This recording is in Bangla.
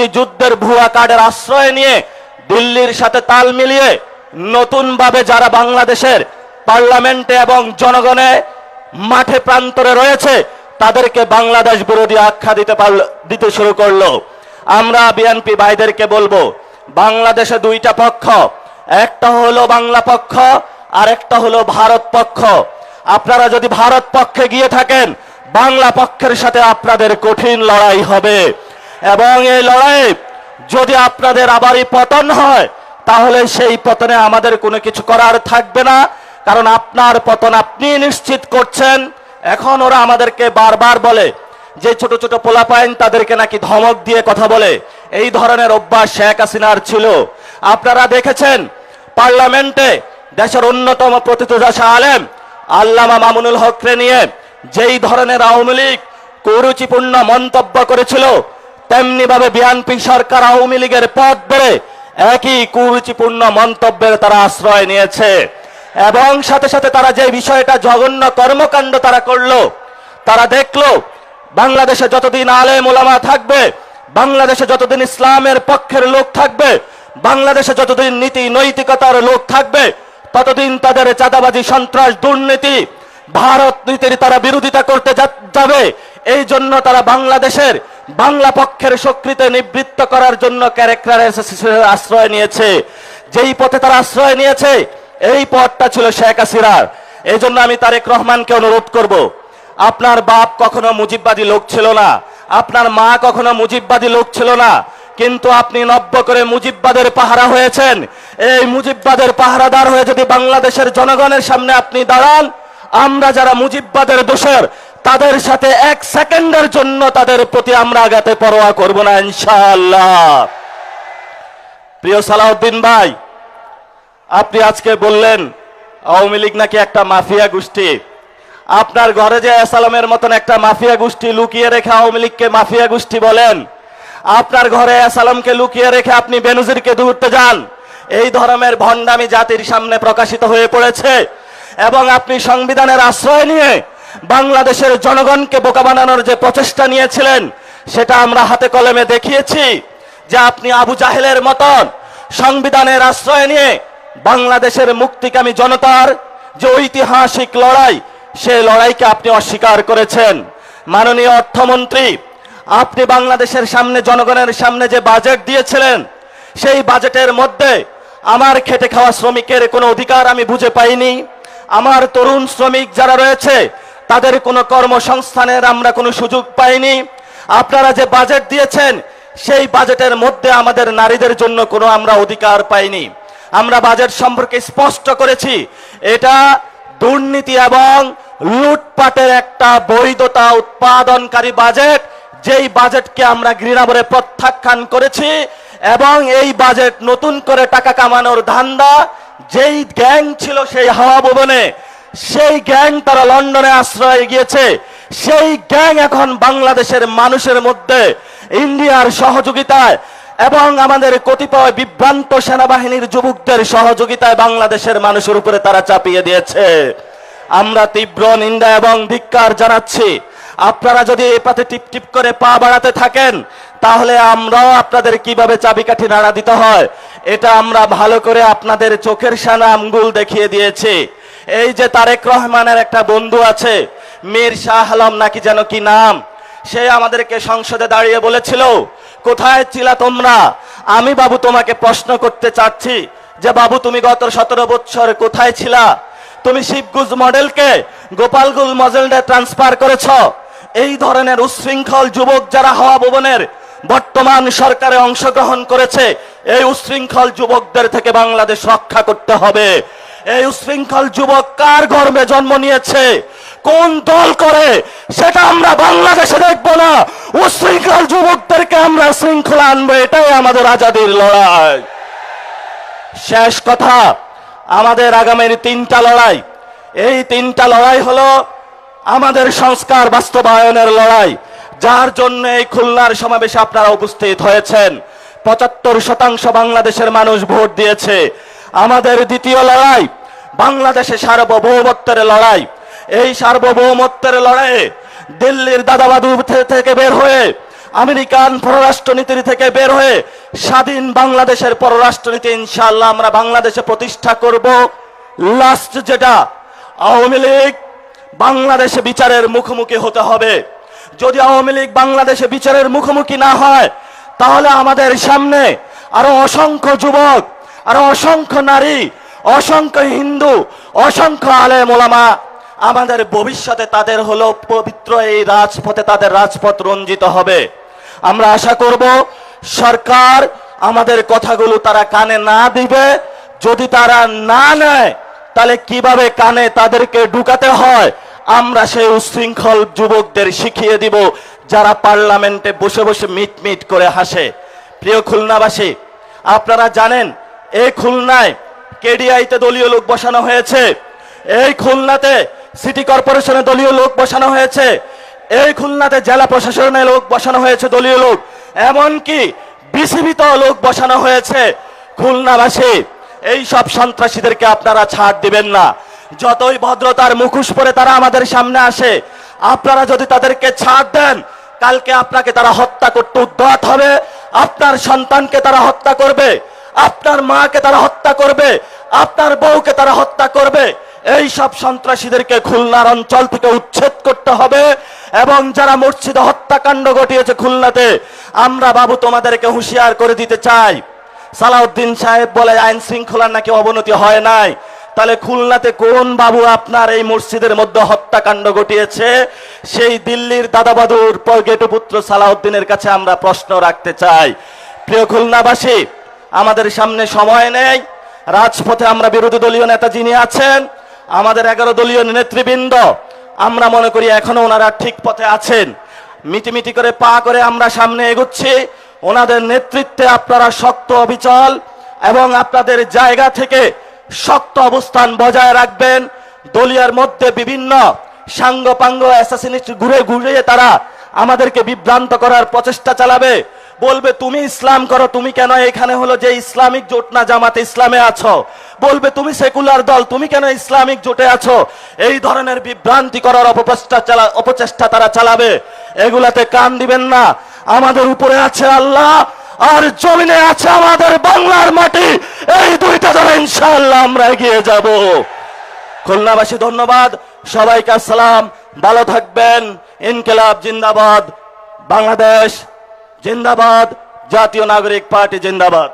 মুক্তিযুদ্ধের ভুয়া কার্ডের আশ্রয় নিয়ে দিল্লির সাথে তাল মিলিয়ে নতুনভাবে যারা বাংলাদেশের পার্লামেন্টে এবং জনগণে মাঠে প্রান্তরে রয়েছে তাদেরকে বাংলাদেশ বিরোধী আখ্যা দিতে শুরু করলো। আমরা বিএনপি ভাইদেরকে বলবো, বাংলাদেশে দুইটা পক্ষ, একটা হলো বাংলা পক্ষ আর একটা হলো ভারত পক্ষ। আপনারা যদি ভারত পক্ষে গিয়ে থাকেন, বাংলা পক্ষের সাথে আপনাদের কঠিন লড়াই হবে এবং এই লড়াই যদি আপনাদের আবারই পতন হয় তাহলে সেই পতনে আমাদের কোনো কিছু করার থাকবে না, কারণ আপনার পতন আপনি নিশ্চিত করছেন। এখন ওরা আমাদেরকে বারবার বলে যে ছোট ছোট পোলাপাইন তাদেরকে নাকি ধমক দিয়ে কথা বলে, এই ধরনের অভ্যাস শেখ হাসিনার ছিল। আপনারা দেখেছেন পার্লামেন্টে দেশের অন্যতম প্রতিষ্ঠাতা আলেম আল্লামা মামুনুল হককে নিয়ে যেই ধরনের আওয়ামী লীগ কুরুচিপূর্ণ মন্তব্য করেছিল, তেমনি ভাবে বিএনপি সরকার আওয়ামী লীগের পথ ধরে একই কুরুচিপূর্ণ মন্তব্যের তারা আশ্রয় নিয়েছে এবং সাথে সাথে তারা যে বিষয়টা জঘন্য কর্মকাণ্ড তারা করলো, তারা দেখলো বাংলাদেশে যতদিন আলেম ওলামা থাকবে, বাংলাদেশে যতদিন ইসলামের পক্ষের লোক থাকবে, বাংলাদেশে যতদিন নীতি নৈতিকতার লোক থাকবে, ততদিন তাদের চাঁদাবাজি সন্ত্রাস দুর্নীতি ভারত নীতির তারা বিরোধিতা করতে যাবে। এই জন্য তারা বাংলাদেশের বাংলা পক্ষের শক্তিতে নিবৃত্ত করার জন্য ক্যারেক্টারের আশ্রয় নিয়েছে। যেই পথে তারা আশ্রয় নিয়েছে এই পথটা ছিল শেখ হাসিনার। এই জন্য আমি তারেক রহমানকে অনুরোধ করব, আপনার বাপ কখনো মুজিববাদী লোক ছিল না, আপনার মা কখনো মুজিববাদী লোক ছিল না, কিন্তু আপনি নব্য করে মুজিববাদের পাহারা হয়েছেন। এই মুজিববাদের পাহারাদার হয়ে যদি বাংলাদেশের জনগণের সামনে আপনি দাঁড়ান, আমরা যারা মুজিববাদের দোষর তাদের সাথে এক সেকেন্ডের জন্য তাদের প্রতি আমরা আঘাতে পরোয়া করব না ইনশাআল্লাহ। প্রিয় সালাউদ্দিন ভাই, আপনি আজকে বললেন আওয়ামী লীগ নাকি একটা মাফিয়া গোষ্ঠী। আপনার ঘরে যে আসালামের মতন একটা মাফিয়া গোষ্ঠী লুকিয়ে রেখে আওয়ামী লীগকে মাফিয়া গোষ্ঠী বলেন, আপনার ঘরে আসালামকে লুকিয়ে রেখে আপনি বেনজিরকে ধরতে যান, এই ধরনের ভণ্ডামি জাতির সামনে প্রকাশিত হয়ে পড়েছে এবং আপনি সংবিধানের আশ্রয় নিয়ে বাংলাদেশের জনগণকে বোকা বানানোর যে প্রচেষ্টা নিয়েছিলেন সেটা আমরা হাতে কলমে দেখিয়েছি যে আপনি আবু জাহেলের মতন সংবিধানের আশ্রয় নিয়ে বাংলাদেশের মুক্তিকামী জনতার যে ঐতিহাসিক লড়াই, সেই লড়াইকে আপনি অস্বীকার করেছেন। মাননীয় অর্থমন্ত্রী, আপনি বাংলাদেশের সামনে জনগণের সামনে যে বাজেট দিয়েছিলেন সেই বাজেটের মধ্যে আমার খেটে খাওয়া শ্রমিকের কোনো অধিকার আমি বুঝে পাইনি। আমার তরুণ শ্রমিক যারা রয়েছে তাদের কোনো কর্মসংস্থানের আমরা কোনো সুযোগ পাইনি। আপনারা যে বাজেট দিয়েছেন সেই বাজেটের মধ্যে আমাদের নারীদের জন্য কোনো আমরা অধিকার পাইনি। আমরা বাজেট সম্পর্কে স্পষ্ট করেছি এটা দুর্নীতি এবং লুটপাটের একটা বৈধতা উৎপাদনকারী বাজেট, যেই বাজেটকে আমরা ঘৃণাভরে প্রত্যাখ্যান করেছি এবং এই বাজেট নতুন করে টাকা কামানোর ধান্দা যেই গ্যাং ছিল সেই হাওয়া ভবনে, সেই গ্যাং তারা লন্ডনে আশ্রয় গিয়েছে, সেই গ্যাং এখন বাংলাদেশের মানুষের মধ্যে ইন্ডিয়ার সহযোগিতায় এবং আমাদের কতিপয় বিভ্রান্ত সেনাবাহিনীর যুবকদের সহযোগিতায় বাংলাদেশের মানুষের উপরে তারা চাপিয়ে দিয়েছে। আমরা তীব্র নিন্দা এবং ধিক্কার জানাচ্ছি। আপনারা যদি এই পথে টিপ টিপ করে পা বাড়াতে থাকেন তাহলে আমরাও আপনাদের কিভাবে চাবিকাঠি নাড়া দিতে হয় এটা আমরা ভালো করে আপনাদের চোখের সামনে আঙ্গুল দেখিয়ে দিয়েছি। এই যে তারেক রহমানের একটা বন্ধু আছে মীর শাহ আলম নাকি যেন কি নাম, সে আমাদেরকে সংসদে দাঁড়িয়ে বলেছিল কোথায় ছিলা তোমরা। আমি বাবু তোমাকে প্রশ্ন করতে চাচ্ছি যে বাবু তুমি গত 17 বছর কোথায় ছিলা? তুমি শিবগুজ মডেলকে গোপালগুল মডেলে ট্রান্সফার করেছ। এই ধরনের উশৃঙ্খল যুবক যারা হাওয়া ভবনের বর্তমান সরকারে অংশগ্রহণ করেছে, এই উশৃঙ্খল যুবকদের থেকে বাংলাদেশ রক্ষা করতে হবে। এই উশৃঙ্খল যুবক কার গর্ভে জন্ম নিয়েছে, কোন দল করে সেটা আমরা বাংলাদেশে দেখবো না। উশৃঙ্খল যুবকদেরকে আমরা শৃঙ্খলা আনবো, এটাই আমাদের আজাদির লড়াই। শেষ কথা, আমাদের আগামীর 3টা লড়াই। এই 3টা লড়াই হলো আমাদের সংস্কার বাস্তবায়নের লড়াই, যার জন্য এই খুলনার সমাবেশে আপনারা উপস্থিত হয়েছেন। 75% বাংলাদেশের মানুষ ভোট দিয়েছে। আমাদের দ্বিতীয় লড়াই বাংলাদেশে সার্বভৌমত্বের লড়াই। এই সার্বভৌমত্বের লড়াইয়ে দিল্লির দাদাবাদু থেকে বের হয়ে আমেরিকান পররাষ্ট্রনীতি থেকে বের হয়ে স্বাধীন বাংলাদেশের পররাষ্ট্রনীতি ইনশাআল্লাহ আমরা বাংলাদেশে প্রতিষ্ঠা করব। লাস্ট যেটা, আওয়ামী লীগ বাংলাদেশে বিচারের মুখোমুখি হতে হবে। যদি আওয়ামী লীগ বাংলাদেশে বিচারের মুখোমুখি না হয়, তাহলে আমাদের সামনে আরো অসংখ্য যুবক, আরো অসংখ্য নারী, অসংখ্য হিন্দু, অসংখ্য আলেম ওলামা, আমাদের ভবিষ্যতে তাদের হলো পবিত্র এই রাজপথে তাদের রাজপথ রঞ্জিত হবে। আমরা আশা করব সরকার আমাদের কথাগুলো তারা কানে না দিবে। যদি তারা না নেয়, তাহলে কিভাবে কানে তাদেরকে ঢুকাতে হয় আমরা সেই উশৃঙ্খল যুবকদের শিখিয়ে দিব, যারা পার্লামেন্টে বসে বসে মিট মিট করে হাসে। প্রিয় খুলনাবাসী, আপনারা জানেন এই খুলনায় কেডিআইতে দলীয় লোক বসানো হয়েছে, এই খুলনাতে সিটি কর্পোরেশনে দলীয় লোক বসানো হয়েছে, এই খুলনাতে জেলা প্রশাসনে লোক বসানো হয়েছে দলীয় লোক, এমনকি বিসিবিতে লোক বসানো হয়েছে। খুলনাবাসী, এই সব সন্ত্রাসীদেরকে আপনারা ছাড় দিবেন না। যতই ভদ্রতার মুখোশ পরে তারা আমাদের সামনে আসে, আপনারা যদি তাদেরকে ছাড় দেন, কালকে আপনাকে তারা হত্যা করতে উদ্যত হবে, আপনার সন্তানকে তারা হত্যা করবে, আপনার মাকে তারা হত্যা করবে, আপনার বউকে তারা হত্যা করবে। এই সব সন্ত্রাসীদেরকে খুলনার অঞ্চল থেকে উচ্ছেদ করতে হবে। এবং যারা মসজিদে হত্যাকাণ্ড ঘটিয়েছে খুলনাতে, আমরা বাবু তোমাদেরকে হুঁশিয়ার করে দিতে চাই। সালাউদ্দিন সাহেব বলে আইন শৃঙ্খলার নাকি অবনতি হয় নাই, তাহলে খুলনাতে কোন বাবু আপনার এই মসজিদের মধ্যে হত্যাকাণ্ড ঘটিয়েছে? সেই দিল্লির দাদাবাদুর গেটুপুত্র সালাউদ্দিনের কাছে আমরা প্রশ্ন রাখতে চাই। প্রিয় খুলনাবাসী, আমাদের সামনে সময় নেই। রাজপথে আমরা বিরোধী দলীয় নেতা যিনি আছেন, আমাদের 11 দলীয় নেতৃবৃন্দ, আমরা মনে করি এখনো ওনারা ঠিক পথে আছেন। মিটিমিটি করে পা করে আমরা সামনে এগোচ্ছি। ওনাদের নেতৃত্বে আপনারা শক্ত অবিচল এবং আপনাদের জায়গা থেকে শক্ত অবস্থান বজায় রাখবেন। দলীয়ের মধ্যে বিভিন্ন সাঙ্গপাঙ্গ অ্যাসাসিনিস্ট ঘুরে ঘুরে তারা আমাদেরকে বিভ্রান্ত করার প্রচেষ্টা চালাবে। বলবে তুমি ইসলাম করো, তুমি কেন এখানে হলো যে ইসলামিক জোট না জামাতে ইসলামে আছো? বলবে তুমি সেকুলার দল, তুমি কেন ইসলামিক জোটে আছো? এই ধরনের বিভ্রান্তি করার অপচেষ্টা তারা চালাবে। এগুলাতে কান দিবেন না। আমাদের উপরে আছে আল্লাহ, আর জমিনে আছে আমাদের বাংলার মাটি। এই দুইটা ধরে ইনশাআল্লাহ আমরা এগিয়ে যাব। খুলনাবাসী ধন্যবাদ, সবাইকে আসসালাম, ভালো থাকবেন। ইনকিলাব জিন্দাবাদ, বাংলাদেশ জিন্দাবাদ, জাতীয় নাগরিক পার্টি জিন্দাবাদ।